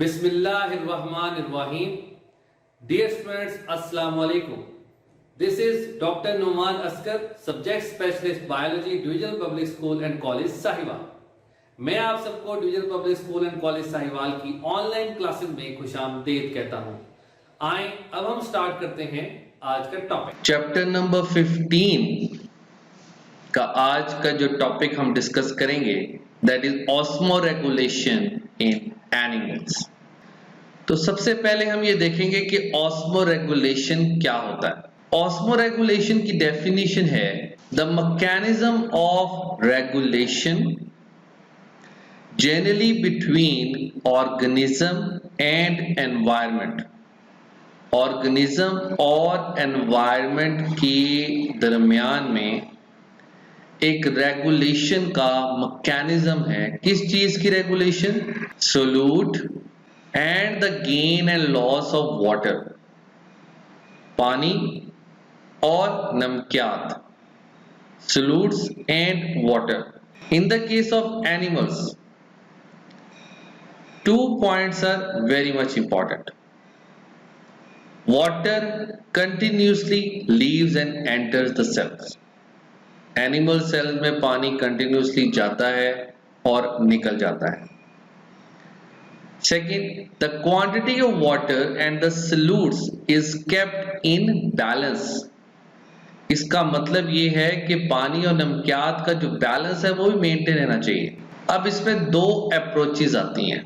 Bismillahirrahmanirrahim. Dear students, Assalamu alaikum. This is Dr. Numan Askar, Subject Specialist Biology, Divisional Public School and College Sahiwal. मैं आप सबको divisional public school and college Sahiwal की online classes में खुशामदीद कहता हूं. आए अब हम स्टार्ट करते हैं आज का टॉपिक. चैप्टर नंबर 15 का आज का जो टॉपिक हम डिस्कस करेंगे that is osmoregulation in animals. तो सबसे पहले हम ये देखेंगे कि ऑस्मोरेगुलेशन क्या होता है. ऑस्मोरेगुलेशन की डेफिनेशन है the mechanism of regulation generally between organism and environment. organism और environment के दरमियान में एक रेगुलेशन का मैकेनिज्म है. किस चीज की regulation? Solute and the gain and loss of water. पानी और नमकियात, solutes and water. In the case of animals, two points are very much important. Water continuously leaves and enters the cells. Animal cells में पानी continuously जाता है और निकल जाता है. Second, the quantity of water and the solutes is kept in balance. इसका मतलब ये है कि पानी और नमकियात का जो बैलेंस है वो भी मेंटेन रहना चाहिए. अब इसमें दो अप्रोचेस आती हैं.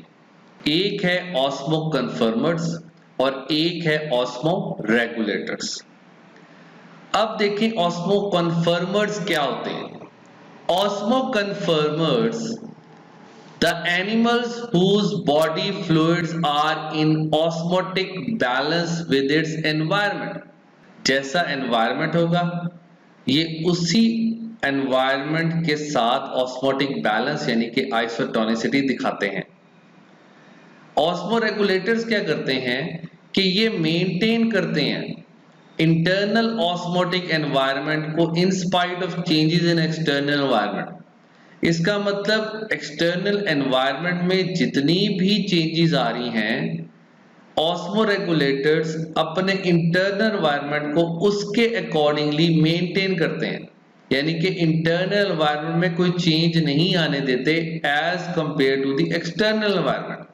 एक है ऑस्मो कन्फर्मर्स और एक है ऑस्मो रेगुलेटर्स. अब देखें ऑस्मो कन्फर्मर्स क्या होते हैं. Osmoconformers the animals whose body fluids are in osmotic balance with its environment. जैसा एनवायरनमेंट होगा ये उसी एनवायरनमेंट के साथ ऑस्मोटिक बैलेंस यानी कि आइसोटोनिसिटी दिखाते हैं. ऑस्मोरेगुलेटर्स क्या करते हैं कि ये मेंटेन करते हैं इंटरनल ऑस्मोटिक एनवायरनमेंट को in spite of changes in external environment. इसका मतलब एक्सटर्नल एनवायरनमेंट में जितनी भी चेंजेस आ रही हैं ऑस्मोरेगुलेटर्स अपने इंटरनल एनवायरनमेंट को उसके अकॉर्डिंगली मेंटेन करते हैं. यानी कि इंटरनल एनवायरनमेंट में कोई चेंज नहीं आने देते as compare to the external environment.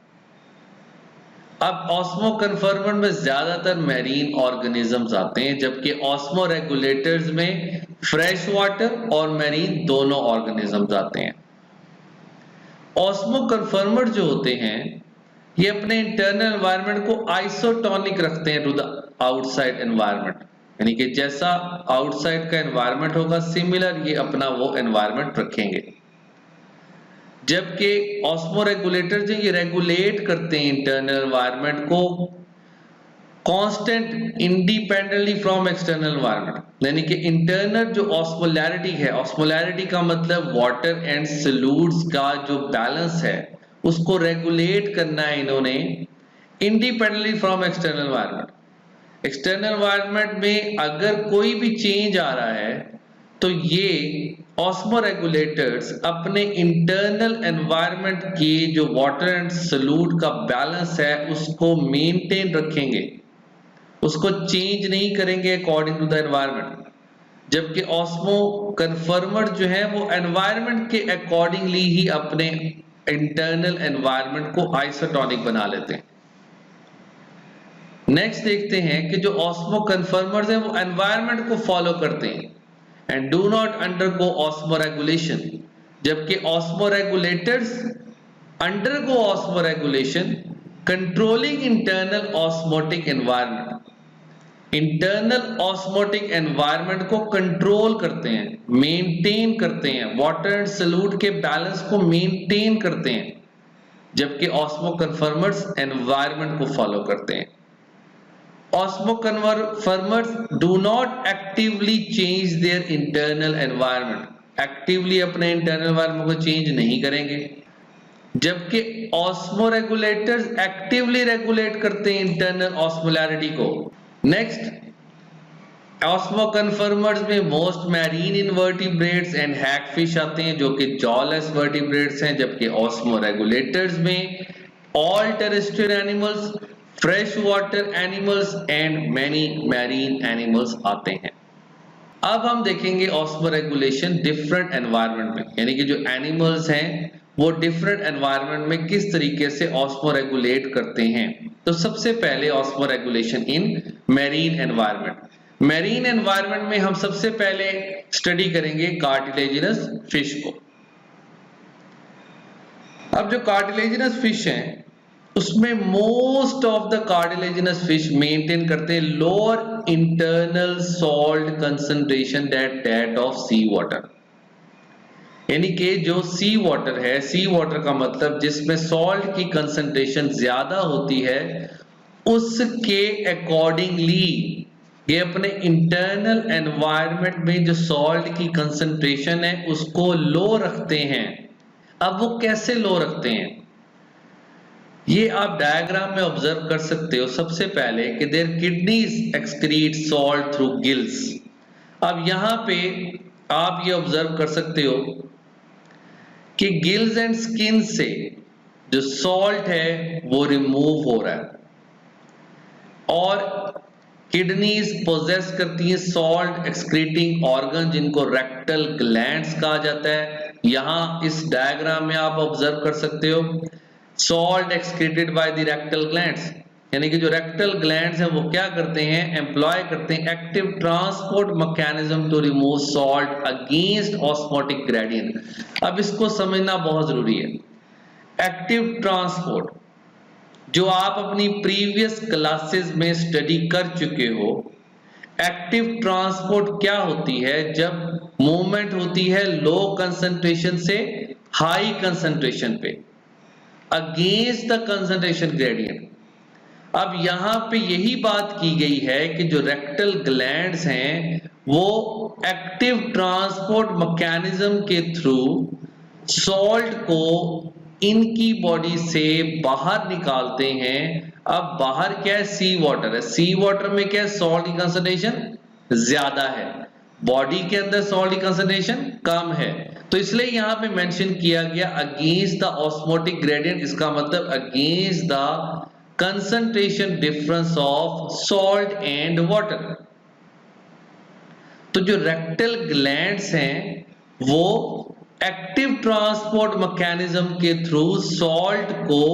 अब ऑस्मो कन्फर्मर में ज्यादातर मैरीन ऑर्गेनिजम्स आते हैं जबकि ऑस्मो रेगुलेटर्स में फ्रेश वाटर और मैरीन दोनों ऑर्गेनिजम्स आते हैं. ऑस्मो कन्फर्मर जो होते हैं ये अपने इंटरनल एनवायरनमेंट को आइसोटोनिक रखते हैं टू द आउटसाइड एनवायरनमेंट. यानी कि जैसा आउटसाइड का एनवायरनमेंट होगा सिमिलर ये अपना वो एनवायरनमेंट रखेंगे. जबकि ऑस्मो रेगुलेटर जो ये रेगुलेट करते हैं इंटरनल एनवायरनमेंट को constant independently from external environment. यानी कि इंटरनल जो ऑस्मोलैरिटी है, ऑस्मोलैरिटी का मतलब वाटर एंड सोल्यूट्स का जो बैलेंस है उसको रेगुलेट करना है इन्होंने independently from external environment. External environment में अगर कोई भी चेंज आ रहा है तो ये ऑस्मो रेगुलेटर्स अपने इंटरनल एनवायरनमेंट के जो वाटर एंड सोल्यूट का बैलेंस है उसको मेंटेन रखेंगे, उसको चेंज नहीं करेंगे अकॉर्डिंग टू द एनवायरनमेंट. जबकि ऑस्मो कन्फर्मर जो है वो एनवायरनमेंट के अकॉर्डिंगली ही अपने इंटरनल एनवायरनमेंट को आइसोटोनिक बना लेते हैं. नेक्स्ट देखते हैं कि जो ऑस्मो कन्फर्मर्स हैं वो एनवायरनमेंट को फॉलो करते हैं and do not undergo osmoregulation. जबकि osmoregulators undergo osmoregulation controlling internal osmotic environment. Internal osmotic environment को control करते हैं, maintain करते हैं, water and solute के balance को maintain करते हैं. जबकि osmo conformers environment को follow करते हैं. Osmo conformers do not actively change their internal environment. Actively अपने internal environment को change नहीं करेंगे. जबकि osmo regulators actively regulate करते हैं internal osmolarity को. Next, osmo conformers में most marine invertebrates and hagfish आते हैं जो कि jawless vertebrates हैं. जबकि osmo regulators में all terrestrial animals, fresh water animals and many marine animals आते हैं। अब हम देखेंगे ऑस्मोरेगुलेशन डिफरेंट एनवायरनमेंट में, यानी कि जो एनिमल्स हैं वो डिफरेंट एनवायरनमेंट में किस तरीके से ऑस्मोरेगुलेट करते हैं। तो सबसे पहले ऑस्मोरेगुलेशन इन मैरीन एनवायरनमेंट। मैरीन एनवायरनमेंट में हम सबसे पहले स्टडी करेंगे कार्टिलेजिनस फिश को। अब जो कार्टिलेजिनस फिश हैं उसमें most of the cartilaginous fish maintain करते हैं lower internal salt concentration that of sea water, यानी कि जो सी वाटर है, सी वाटर का मतलब जिसमें सॉल्ट की कंसंट्रेशन ज्यादा होती है उसके अकॉर्डिंगली ये अपने इंटरनल एनवायरनमेंट में जो सॉल्ट की कंसंट्रेशन है उसको लो रखते हैं। अब वो कैसे लो रखते हैं ये आप डायग्राम में ऑब्जर्व कर सकते हो। सबसे पहले कि their kidneys excrete salt through gills. अब यहां पे आप ये ऑब्जर्व कर सकते हो कि गिल्स एंड स्किन से जो सॉल्ट है वो रिमूव हो रहा है और किडनीज पोजेस करती हैं सॉल्ट एक्सक्रीटिंग ऑर्गन जिनको रेक्टल ग्लैंड्स कहा जाता है। यहां इस डायग्राम में आप ऑब्जर्व कर सकते हो salt excreted by the rectal glands, यानी कि जो रेक्टल ग्लैंड्स हैं वो क्या करते हैं, एम्प्लॉय करते हैं active transport mechanism to remove salt against osmotic gradient. अब इसको समझना बहुत जरूरी है। एक्टिव ट्रांसपोर्ट जो आप अपनी प्रीवियस क्लासेस में स्टडी कर चुके हो, एक्टिव ट्रांसपोर्ट क्या होती है, जब मूवमेंट होती है लो कंसंट्रेशन से हाई कंसंट्रेशन पे अगेंस्ट द कंसंट्रेशन ग्रेडियंट। अब यहां पे यही बात की गई है कि जो रेक्टल ग्लैंड्स हैं वो एक्टिव ट्रांसपोर्ट मैकेनिज्म के थ्रू सॉल्ट को इनकी बॉडी से बाहर निकालते हैं। अब बाहर क्या है, सी वाटर है, सी वाटर में क्या है, सॉल्ट की कंसंट्रेशन ज्यादा है, बॉडी के अंदर सॉल्ट की कंसंट्रेशन कम है, तो इसलिए यहां पे मेंशन किया गया अगेंस्ट द ऑस्मोटिक ग्रेडियंट। इसका मतलब against the concentration difference of salt and water. तो जो रेक्टल ग्लैंड्स हैं वो एक्टिव ट्रांसपोर्ट मैकेनिज्म के थ्रू सॉल्ट को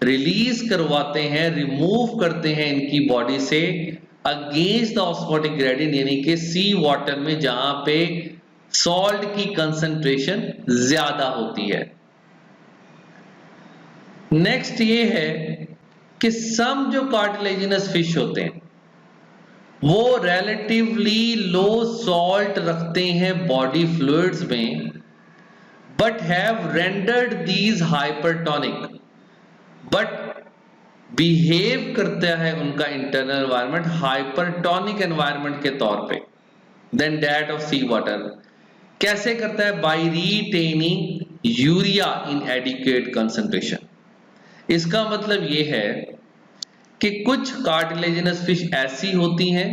रिलीज करवाते हैं, रिमूव करते हैं इनकी बॉडी से अगेंस्ट द ऑस्मोटिक ग्रेडियंट, यानी कि सी वाटर में जहां पे सॉल्ट की कंसंट्रेशन ज्यादा होती है। नेक्स्ट ये है कि सम जो कार्टिलेजिनस फिश होते हैं वो रिलेटिवली लो सॉल्ट रखते हैं बॉडी फ्लूइड्स में, but have rendered these hypertonic, but behave करता है उनका इंटरनल एनवायरनमेंट हाइपरटोनिक एनवायरनमेंट के तौर पे then that of sea water. कैसे करता है, by retaining urea in adequate concentration. इसका मतलब ये है कि कुछ कार्टिलेजिनस फिश ऐसी होती हैं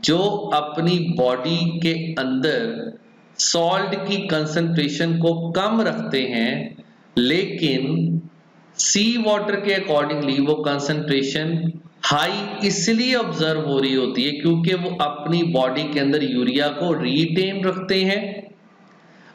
जो अपनी बॉडी के अंदर सॉल्ट की कंसंट्रेशन को कम रखते हैं, लेकिन सी वाटर के अकॉर्डिंगली वो कंसंट्रेशन हाई इसलिए ऑब्जर्व हो रही होती है क्योंकि वो अपनी बॉडी के अंदर यूरिया को रिटेन रखते हैं।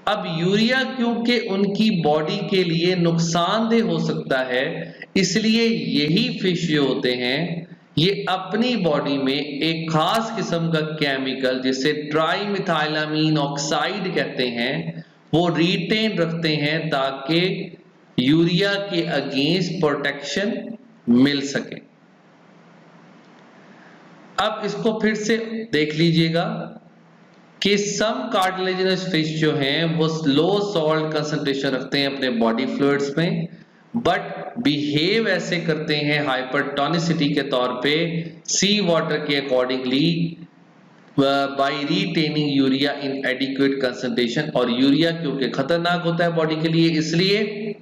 अब यूरिया क्योंकि उनकी बॉडी के लिए नुकसानदेह हो सकता है, इसलिए यही फिश जो होते हैं ये अपनी बॉडी में एक खास किस्म का केमिकल जिसे ट्राइमिथाइलामीन ऑक्साइड कहते हैं वो रिटेन रखते हैं ताकि यूरिया के अगेंस्ट प्रोटेक्शन मिल सके। अब इसको फिर से देख लीजिएगा कि सम कार्टिलेजिनस फिश जो हैं वो लो सॉल्ट कंसंट्रेशन रखते हैं अपने बॉडी फ्लूइड्स में, बट बिहेव ऐसे करते हैं हाइपरटोनिसिटी के तौर पे सी वाटर के accordingly by retaining urea in adequate concentration. और यूरिया क्योंकि खतरनाक होता है बॉडी के लिए, इसलिए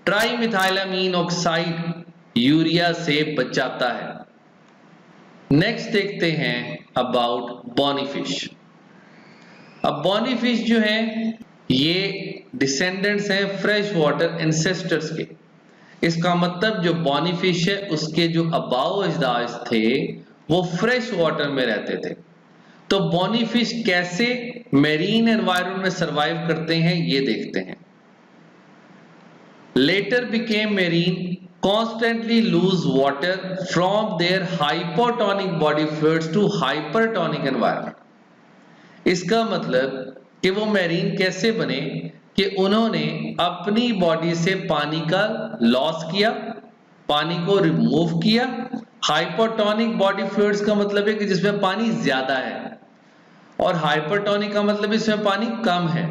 ट्राइमिथाइलामीन ऑक्साइड यूरिया से बचाता है। नेक्स्ट देखते हैं अबाउट बॉनी फिश। अब बॉनी फिश जो है ये डिसेंडेंट्स हैं फ्रेश वाटर एंसेस्टर्स के। इसका मतलब जो बॉनी फिश है उसके जो अबाव अजदाद थे वो फ्रेश वाटर में रहते थे। तो बॉनी फिश कैसे मेरीन एनवायरनमेंट में सरवाइव करते हैं ये देखते हैं। Letter became marine constantly lose water from their hypotonic body fluids to hypertonic environment। इसका मतलब कि वो मैरीन कैसे बने कि उन्होंने अपनी बॉडी से पानी का लॉस किया, पानी को रिमूव किया। हाइपोटोनिक बॉडी फ्लूइड्स का मतलब है कि जिसमें पानी ज्यादा है, और हाइपरटोनिक का मतलब इसमें पानी कम है।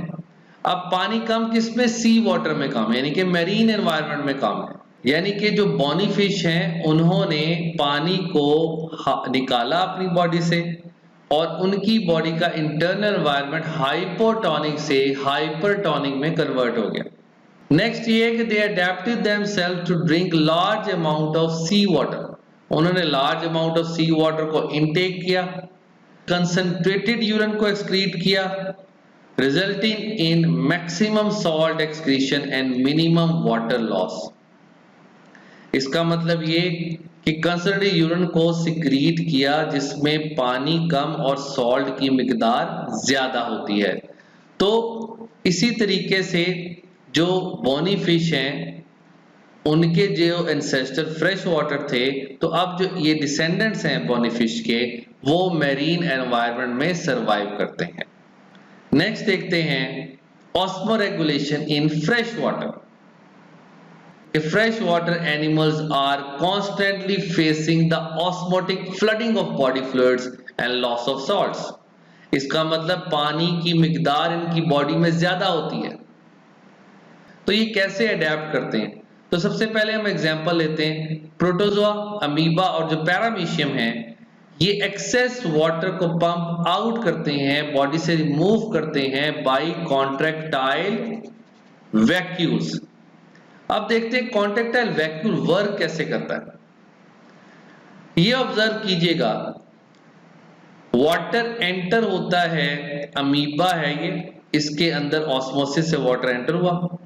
अब पानी कम किसमें? सी वाटर में कम है, यानी कि मैरीन एनवायरनमेंट में कम है। यानी कि जो बॉनी फिश हैं उन्होंने पानी को निकाला अपनी बॉडी से, और उनकी बॉडी का इंटरनल एनवायरनमेंट हाइपोटोनिक से हाइपरटोनिक में कन्वर्ट हो गया। नेक्स्ट ये है कि they adapted themselves to drink large amount of sea water. उन्होंने large amount of sea water को इनटेक किया, कंसंट्रेटेड यूरिन को एक्सक्रीट किया, resulting in maximum salt excretion and minimum water loss. इसका मतलब ये कि कंसंट्रेटेड यूरिन को सिक्रीट किया जिसमें पानी कम और सॉल्ट की मिकदार ज्यादा होती है। तो इसी तरीके से जो बॉनी फिश हैं उनके जो एंसेस्टर फ्रेश वाटर थे, तो अब जो ये डिसेंडेंट्स हैं बॉनी फिश के, वो मैरीन एनवायरनमेंट में सरवाइव करते हैं। नेक्स्ट देखते हैं osmoregulation in fresh water. Freshwater animals are constantly facing the osmotic flooding of body fluids and loss of salts। इसका मतलब पानी की मिकदार इनकी बॉडी में ज्यादा होती है। तो ये कैसे अडेप्ट करते हैं? तो सबसे पहले हम एग्जांपल लेते हैं प्रोटोजोआ, अमीबा और जो पैरामीशियम है, ये एक्सेस वाटर को पंप आउट करते हैं, बॉडी से रिमूव करते हैं बाय कॉन्ट्रैक्टाइल वैक्यूल्स। अब देखते हैं कॉन्ट्रैक्टाइल वैक्यूल वर्क कैसे करता है। ये ऑब्जर्व कीजिएगा, वाटर एंटर होता है, अमीबा है ये, इसके अंदर ऑस्मोसिस से वाटर एंटर हुआ,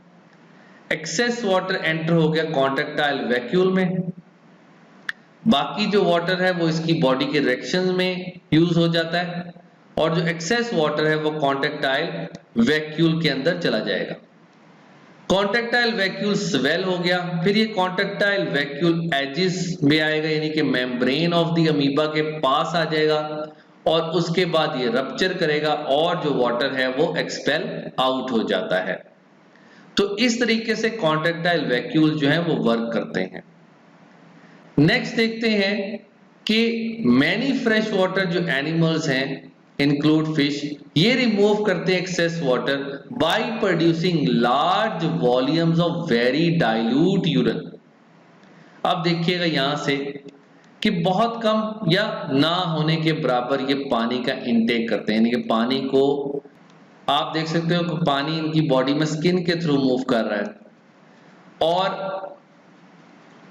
एक्सेस वाटर एंटर हो गया कॉन्ट्रैक्टाइल वैक्यूल में, बाकी जो वाटर है वो इसकी बॉडी के रिएक्शन में यूज हो जाता है, और जो एक्सेस वाटर है वो कॉन्ट्रैक्टाइल वैक्यूल के अंदर चला जाएगा। कॉन्ट्रैक्टाइल वैक्यूल स्वेल हो गया, फिर ये कॉन्ट्रैक्टाइल वैक्यूल एजिस में आएगा, यानी कि मेम्ब्रेन ऑफ द अमीबा के पास आ जाएगा, और उसके बाद ये रप्चर करेगा और जो वाटर है वो एक्सपेल आउट हो जाता है। तो इस तरीके से कॉन्ट्रैक्टाइल वैक्यूल जो है वो वर्क करते हैं। नेक्स्ट देखते हैं कि मैनी फ्रेश वाटर जो एनिमल्स हैं इंक्लूड फिश, ये रिमूव करते हैं excess water by producing large volumes of very dilute urine. अब देखिएगा यहां से कि बहुत कम या ना होने के बराबर ये पानी का इनटेक करते हैं, यानी कि पानी को आप देख सकते हो कि पानी इनकी बॉडी में स्किन के थ्रू मूव कर रहा है। और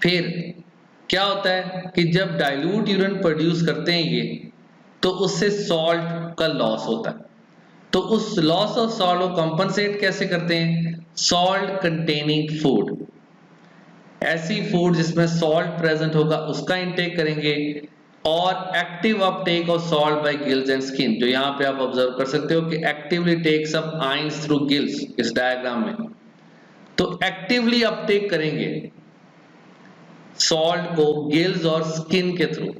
फिर क्या होता है कि जब डाइल्यूट यूरिन प्रोड्यूस करते हैं ये, तो उससे सॉल्ट का लॉस होता है। तो उस लॉस ऑफ सॉल्ट को कंपनसेट कैसे करते हैं? सॉल्ट कंटेनिंग फूड, ऐसी फूड जिसमें सॉल्ट प्रेजेंट होगा उसका इंटेक करेंगे, और active uptake of salt by gills and skin, जो यहां पे आप ऑब्जर्व कर सकते हो कि actively takes up ions through gills इस डायग्राम में। तो एक्टिवली अपटेक करेंगे सॉल्ट को गिल्स और स्किन के थ्रू।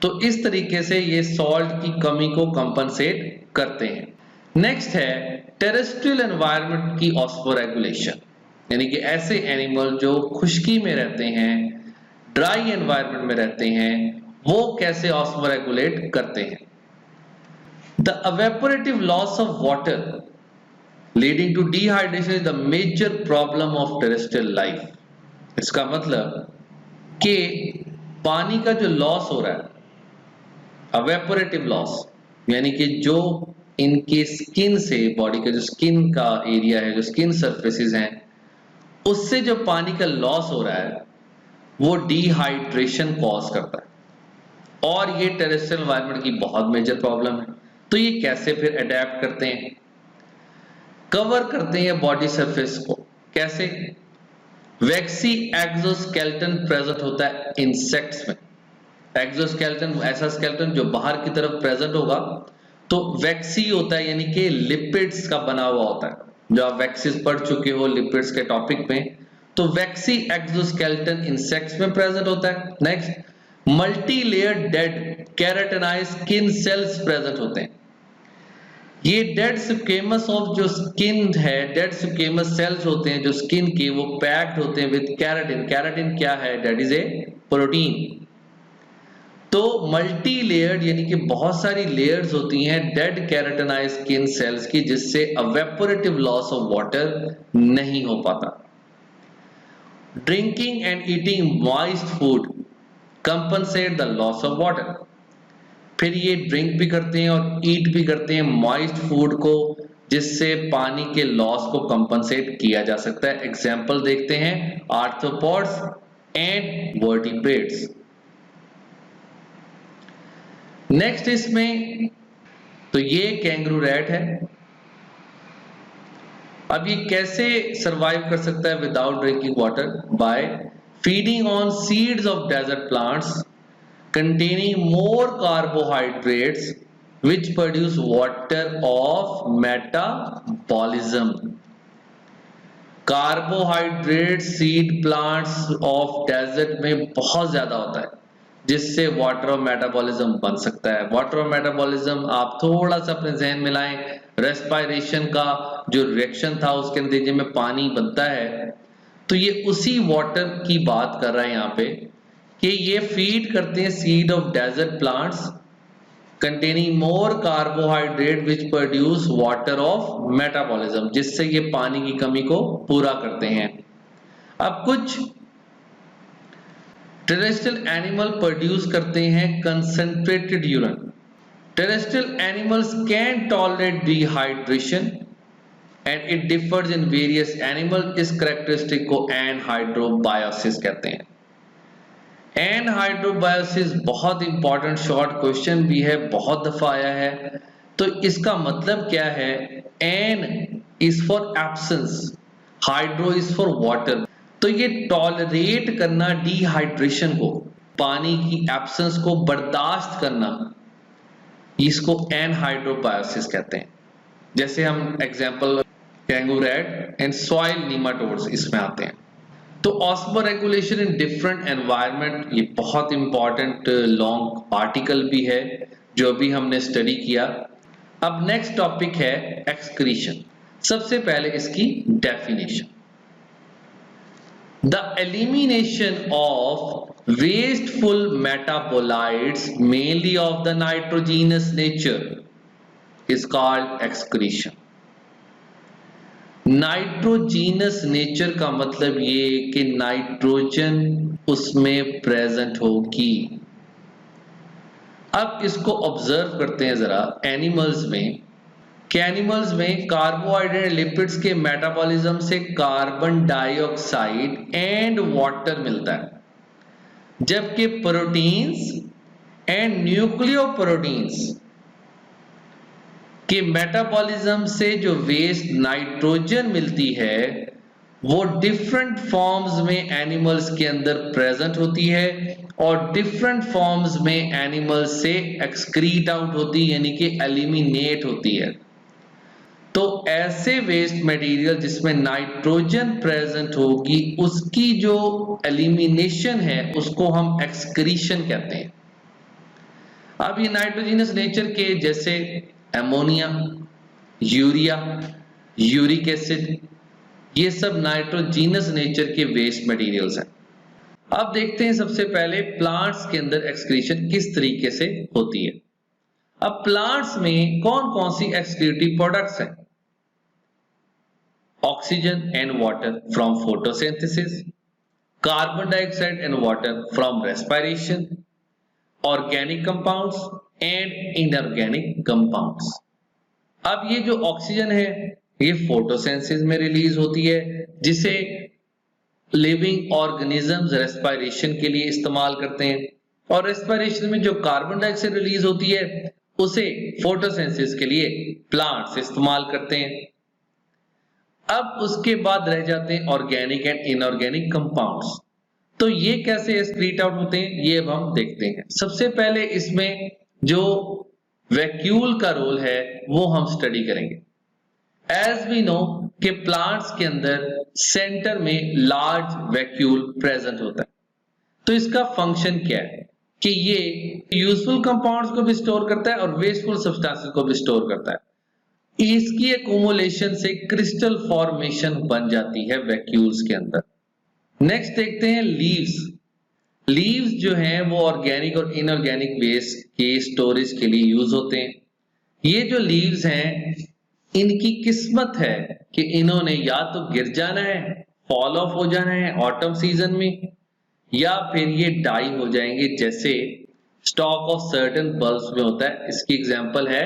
तो इस तरीके से ये सॉल्ट की कमी को कंपनसेट करते हैं। नेक्स्ट है टेरेस्ट्रियल एनवायरनमेंट की ऑस्मोरेगुलेशन, यानी कि ऐसे एनिमल जो खुश्की में रहते हैं, ड्राई एनवायरनमेंट में रहते हैं, वो कैसे ऑस्मोरेगुलेट करते हैं। The evaporative loss of water leading to dehydration is the major problem of terrestrial life. इसका मतलब कि पानी का जो लॉस हो रहा है, एवेपोरेटिव लॉस, यानी कि जो इनके स्किन से, बॉडी का जो स्किन का एरिया है, जो स्किन सरफेसेस हैं, उससे जो पानी का लॉस हो रहा है वो डिहाइड्रेशन कॉज करता है, और ये टेरेस्ट्रियल एनवायरनमेंट की बहुत मेजर प्रॉब्लम है। तो ये कैसे फिर अडेप्ट करते हैं? कवर करते हैं बॉडी सरफेस को, कैसे? वैक्सी एक्सोस्केलेटन प्रेजेंट होता है इंसेक्ट्स में। एक्सोस्केलेटन ऐसा स्केलेटन जो बाहर की तरफ प्रेजेंट होगा, तो वैक्सी होता है, यानी कि लिपिड्स का बना हुआ होता है। जो आप वैक्सीज पढ़ चुके हो लिपिड्स के टॉपिक में, तो वैक्सी एक्सोस्केलेटन इंसेक्ट्स में प्रेजेंट होता है। Next, multi layered dead keratinise skin cells present होते हैं। ये डेड स्क्वेमस ऑफ जो स्किन है, डेड स्क्वेमस सेल्स होते हैं जो स्किन के, वो पैक्ड होते हैं विद केराटिन। केराटिन क्या है? That is a protein. तो मल्टी लेयर्ड यानी कि बहुत सारी लेयर्स होती हैं डेड केराटिनाइज स्किन सेल्स की, जिससे इवेपोरेटिव लॉस ऑफ वाटर नहीं हो पाता। Drinking and eating moist food compensate the loss of water. फिर ये ड्रिंक भी करते हैं और ईट भी करते हैं मॉइस्ट फूड को, जिससे पानी के लॉस को कंपनसेट किया जा सकता है। एग्जाम्पल देखते हैं, आर्थ्रोपॉड्स एंड वर्टिब्रेट्स। नेक्स्ट इसमें, तो ये कैंगरू रैट है। अब ये कैसे सरवाइव कर सकता है without drinking water? By feeding on seeds of desert plants containing more carbohydrates which produce water of metabolism. Carbohydrate seed plants of desert में बहुत ज्यादा होता है, जिससे वाटर ऑफ मेटाबॉलिज्म बन सकता है। वाटर ऑफ मेटाबॉलिज्म आप थोड़ा सा अपने जहन में लाएं, रेस्पिरेशन का जो रिएक्शन था उसके नतीजे में पानी बनता है, तो ये उसी वाटर की बात कर रहा है यहाँ पे कि ये फीड करते हैं seed of desert plants containing more carbohydrate which produce water of metabolism, जिससे ये पानी की कमी को पूरा करते हैं। अब कुछ टेरेस्ट्रियल एनिमल प्रोड्यूस करते हैं concentrated urine. Terrestrial animals can tolerate dehydration and it differs in various animal. इस कैरेक्टरिस्टिक को एनहाइड्रोबायोसिस कहते हैं। एनहाइड्रोबायोसिस बहुत इंपॉर्टेंट शॉर्ट क्वेश्चन भी है, बहुत दफा आया है। तो इसका मतलब क्या है? An is for absence, hydro is for water. तो ये टॉलरेट करना डिहाइड्रेशन को, पानी की एब्सेंस को बर्दाश्त करना, इसको एनहाइड्रोबायोसिस कहते हैं। जैसे हम example kangaroo rat and soil nematodes इसमें आते हैं। तो ऑस्मोरेगुलेशन इन डिफरेंट एनवायरनमेंट, ये बहुत इंपॉर्टेंट लॉन्ग आर्टिकल भी है जो भी हमने स्टडी किया। अब नेक्स्ट टॉपिक है एक्सक्रीशन। सबसे पहले इसकी definition, the elimination of wasteful metabolites mainly of the nitrogenous nature is called excretion. Nitrogenous nature का मतलब ये कि नाइट्रोजन उसमें प्रेजेंट होगी। अब इसको ऑब्जर्व करते हैं जरा एनिमल्स में, कि एनिमल्स में कार्बोहाइड्रेट लिपिड्स के मेटाबॉलिज्म से कार्बन डाइऑक्साइड एंड वाटर मिलता है, जबकि प्रोटीन्स एंड न्यूक्लियोप्रोटीन्स कि मेटाबॉलिज्म से जो वेस्ट नाइट्रोजन मिलती है वो डिफरेंट फॉर्म्स में एनिमल्स के अंदर प्रेजेंट होती है और डिफरेंट फॉर्म्स में एनिमल्स से एक्सक्रीट आउट होती है, यानी कि एलिमिनेट होती है। तो ऐसे वेस्ट मटेरियल जिसमें नाइट्रोजन प्रेजेंट होगी उसकी जो एलिमिनेशन है उसको हम एक्सक्रीशन कहते हैं। अब ये नाइट्रोजीनस नेचर के जैसे एमोनिया, यूरिया, यूरिक एसिड, ये सब नाइट्रोजीनस नेचर के वेस्ट मटेरियल्स हैं। अब देखते हैं सबसे पहले प्लांट्स के अंदर एक्सक्रीशन किस तरीके से होती है। अब प्लांट्स में कौन कौन सी एक्सक्रीटिव प्रोडक्ट्स हैं? Oxygen and water from photosynthesis, carbon dioxide and water from respiration, organic compounds and inorganic compounds. अब ये जो ऑक्सीजन है ये फोटोसिंथेसिस में रिलीज होती है, जिसे लिविंग ऑर्गेनिजम्स रेस्पिरेशन के लिए इस्तेमाल करते हैं, और रेस्पिरेशन में जो कार्बन डाइऑक्साइड रिलीज होती है उसे फोटोसिंथेसिस के लिए प्लांट्स इस्तेमाल करते हैं। अब उसके बाद रह जाते हैं ऑर्गेनिक एंड इनऑर्गेनिक कंपाउंड्स। तो ये कैसे एक्सक्रीट आउट होते हैं ये अब हम देखते हैं। सबसे पहले इसमें जो वैक्यूल का रोल है वो हम स्टडी करेंगे। एज वी नो कि प्लांट्स के अंदर सेंटर में लार्ज वैक्यूल प्रेजेंट होता है। तो इसका फंक्शन क्या है कि ये यूजफुल कंपाउंड्स को भी स्टोर करता है और वेस्टफुल सब्सटेंसेस को भी स्टोर करता है। इसकी एक्यूमुलेशन से क्रिस्टल फॉर्मेशन बन जाती है वैक्यूल्स के अंदर। नेक्स्ट देखते हैं लीव्स। लीव्स जो हैं वो ऑर्गेनिक और इनऑर्गेनिक वेस्ट के स्टोरेज के लिए यूज होते हैं। ये जो लीव्स हैं इनकी किस्मत है कि इन्होंने या तो गिर जाना है, फॉल ऑफ हो जाना है ऑटम सीजन में, या फिर ये डाई हो जाएंगे जैसे स्टॉक ऑफ सर्टेन बल्ब्स में होता है। इसकी एग्जांपल है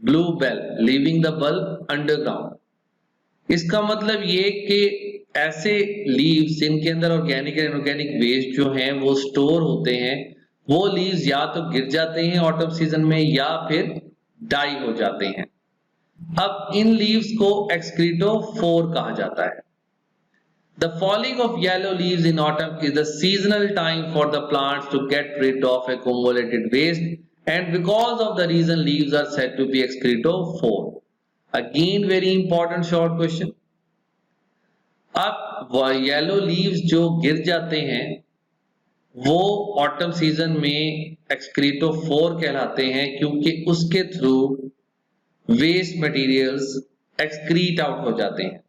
blue bell leaving the bulb underground. इसका मतलब ये कि ऐसे लीव्स जिनके अंदर ऑर्गेनिक और इनऑर्गेनिक वेस्ट जो हैं वो स्टोर होते हैं, वो लीव्स या तो गिर जाते हैं ऑटम सीजन में या फिर डाई हो जाते हैं। अब इन लीव्स को एक्सक्रीटोफोर कहा जाता है। The falling of yellow leaves in autumn is the seasonal time for the plants to get rid of accumulated waste, and because of the reason leaves are said to be excretophore. Again very important short question. अब yellow leaves जो गिर जाते हैं वो autumn season में एक्सक्रीटोफोर कहलाते हैं क्योंकि उसके through waste materials excrete out हो जाते हैं।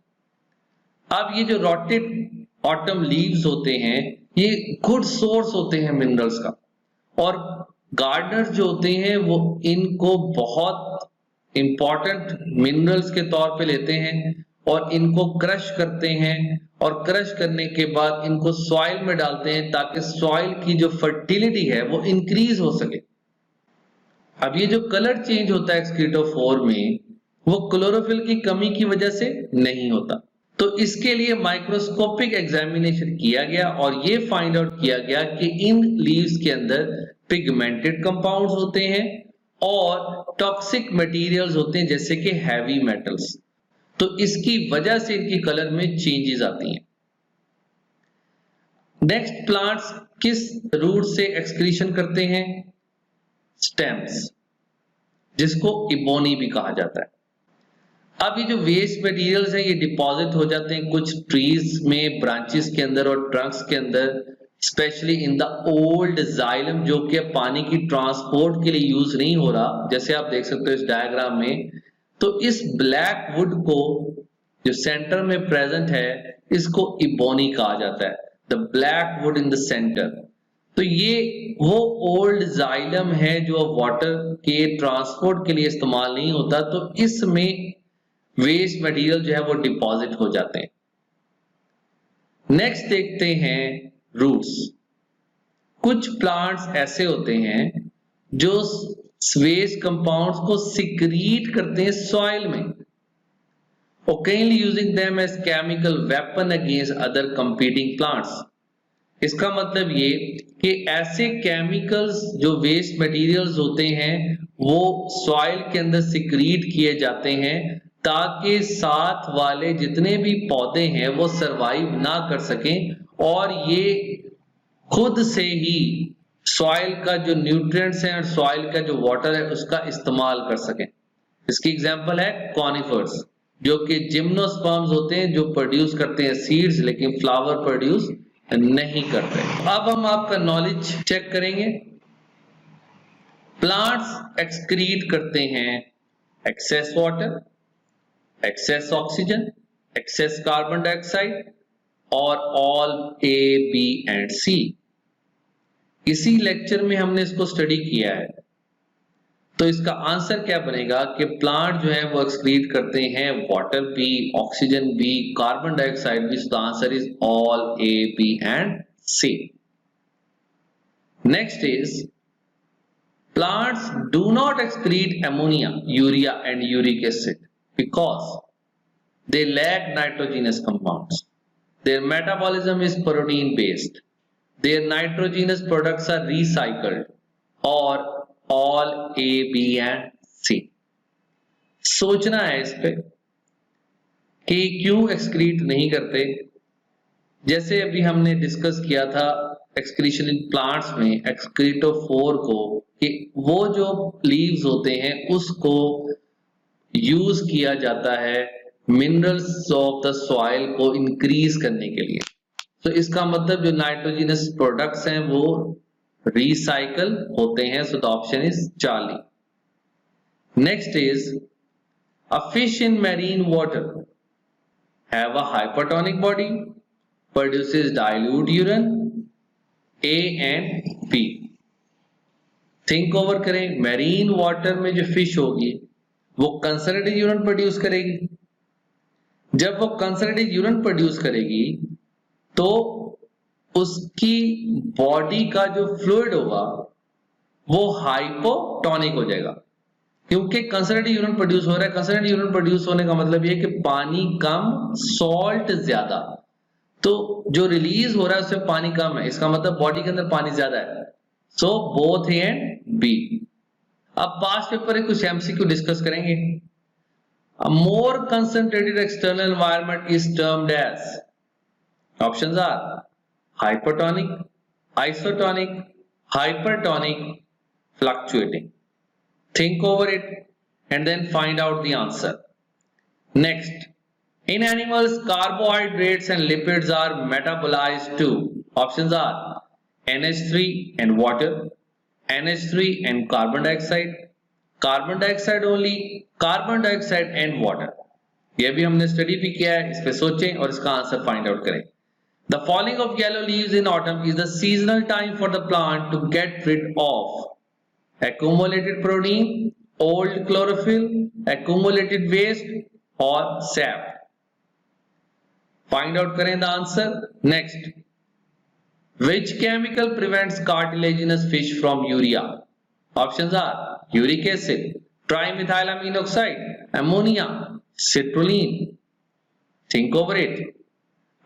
अब ये जो रॉटेड ऑटम लीव्स होते हैं ये गुड सोर्स होते हैं मिनरल्स का, और गार्डनर्स जो होते हैं वो इनको बहुत इंपॉर्टेंट मिनरल्स के तौर पे लेते हैं और इनको क्रश करते हैं, और क्रश करने के बाद इनको सॉइल में डालते हैं ताकि सॉइल की जो फर्टिलिटी है वो इंक्रीज हो सके। अब ये जो कलर चेंज होता है एक्सक्रीटोफोर में वो क्लोरोफिल की कमी की वजह से नहीं होता। तो इसके लिए माइक्रोस्कोपिक एग्जामिनेशन किया गया और ये फाइंड आउट किया गया कि इन लीव्स के अंदर पिगमेंटेड कंपाउंड्स होते हैं और टॉक्सिक मटेरियल्स होते हैं जैसे कि हैवी मेटल्स। तो इसकी वजह से इनकी कलर में चेंजेस आती हैं। नेक्स्ट, प्लांट्स किस रूट से एक्सक्रीशन करते हैं? स्टेम्स, जिसको इबोनी भी कहा जाता है। अब ये जो वेस्ट मटेरियल्स हैं ये डिपॉजिट हो जाते हैं कुछ ट्रीज में, ब्रांचेस के अंदर और ट्रंक्स के अंदर, specially in the old xylem, जो कि पानी की ट्रांसपोर्ट के लिए यूज नहीं हो रहा, जैसे आप देख सकते हो इस डायग्राम में। तो इस ब्लैक वुड को जो सेंटर में प्रेजेंट है इसको इबोनी कहा जाता है, the black would in the centre. तो ये वो ओल्ड जाइलम है जो वाटर के ट्रांसपोर्ट के लिए इस्तेमाल नहीं होता, तो इसमें वेस्ट मटेरियल जो है वो डिपॉजिट हो जाते हैं। नेक्स्ट देखते हैं रूट्स। कुछ प्लांट्स ऐसे होते हैं जो वेस्ट कंपाउंड्स को सिक्रीट करते हैं सॉइल में, occasionally using them as chemical weapon against other competing plants। इसका मतलब ये कि ऐसे केमिकल्स जो वेस्ट मटेरियल्स होते हैं वो सॉइल के अंदर सिक्रीट किए जाते हैं ताकि साथ वाले जितने भी पौधे हैं वो सरवाइव ना कर सकें और ये खुद से ही सॉइल का जो न्यूट्रिएंट्स हैं और सॉइल का जो वाटर है उसका इस्तेमाल कर सकें। इसकी एग्जांपल है कॉनिफर्स, जो कि जिम्नोस्पर्म्स होते हैं जो प्रोड्यूस करते हैं सीड्स लेकिन फ्लावर प्रोड्यूस नहीं करते। अब हम आपका नॉलेज चेक करेंगे। प्लांट्स एक्सक्रीट करते हैं excess water, excess oxygen, excess carbon dioxide और all A, B and C. इसी लेक्चर में हमने इसको स्टडी किया है। तो इसका आंसर क्या बनेगा कि प्लांट जो है वो एक्सक्रीट करते हैं वाटर भी, ऑक्सीजन भी, कार्बन डाइऑक्साइड भी। So the answer is all A, B and C. Next is plants do not excrete ammonia, urea and uric acid because they lack nitrogenous compounds. Their metabolism is protein based. Their nitrogenous products are recycled, or all A, B and C। सोचना है इस पे कि क्यों excrete नहीं करते। जैसे अभी हमने डिस्कस किया था एक्सक्रीशन इन प्लांट्स में एक्सक्रीटोफोर को, कि वो जो लीव्स होते हैं उसको यूज किया जाता है मिनरल्स ऑफ द सॉइल को इंक्रीज करने के लिए। तो इसका मतलब जो नाइट्रोजिनस प्रोडक्ट्स हैं वो रिसाइकल होते हैं। So the option is 40। Next is a fish in marine water have a hypertonic body, produces dilute urine, A and B। Think over करें, मैरीन वाटर में जो फिश होगी वो कंसनट्रेटेड यूरिन प्रोड्यूस करेगी। जब वो कंसनट्रेटेड यूरिन प्रोड्यूस करेगी तो उसकी बॉडी का जो फ्लूइड होगा वो हाइपोटोनिक हो जाएगा, क्योंकि कंसनट्रेटेड यूरिन प्रोड्यूस हो रहा है। कंसनट्रेटेड यूरिन प्रोड्यूस होने का मतलब ये है कि पानी कम, सॉल्ट ज्यादा, तो जो रिलीज हो रहा है उसमें पानी कम है, इसका मतलब बॉडी के अंदर पानी ज्यादा है। So both A and B. अब पास्ट पेपर में कुछ एमसीक्यू डिस्कस करेंगे। A more concentrated external environment is termed as, options are hypertonic, isotonic, hypertonic, fluctuating। Think over it and then find out the answer. Next, in animals, carbohydrates and lipids are metabolized to, options are NH3 and water, NH3 and carbon dioxide, carbon dioxide only, carbon dioxide and water। यह भी हमने study भी किया है, इस पे सोचें और इसका आंसर फाइंड आउट करें। The falling of yellow leaves in autumn is the seasonal time for the plant to get rid of accumulated protein, old chlorophyll, accumulated waste or sap। Find out करें the answer. Next, which chemical prevents cartilaginous fish from urea? Options are uric acid, trimethylamine oxide, ammonia, citrulline। Think over it।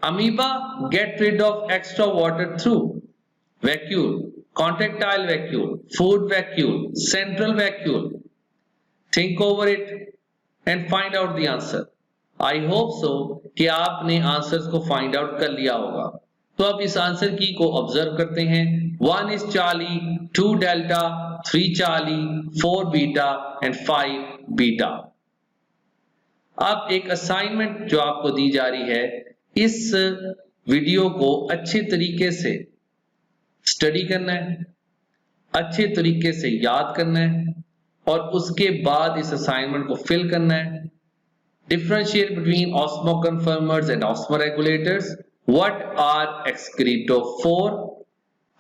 Amoeba get rid of extra water through vacuole, contractile vacuole, food vacuole, central vacuole। Think over it and find out the answer। I hope so कि आपने answers को find out कर लिया होगा। तो अब इस answer की को ऑब्जर्व करते हैं। 1 is Charlie, 2 Delta, 3 Charlie, 4 Beta and 5 Beta। अब एक असाइनमेंट जो आपको दी जा रही है, इस वीडियो को अच्छे तरीके से स्टडी करना है, अच्छे तरीके से याद करना है और उसके बाद इस असाइनमेंट को फिल करना है। Differentiate between osmoconformers and osmoregulators. What are excretophore?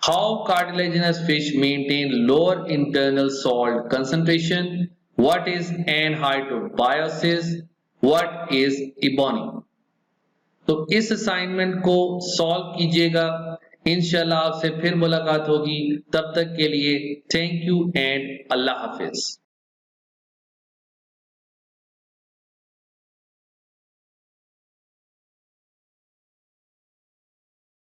How cartilaginous fish maintain lower internal salt concentration? What is anhydrobiosis? What is ebony? तो इस असाइनमेंट को सॉल्व कीजिएगा। इंशाल्लाह आपसे फिर मुलाकात होगी। तब तक के लिए thank you and Allah Hafiz.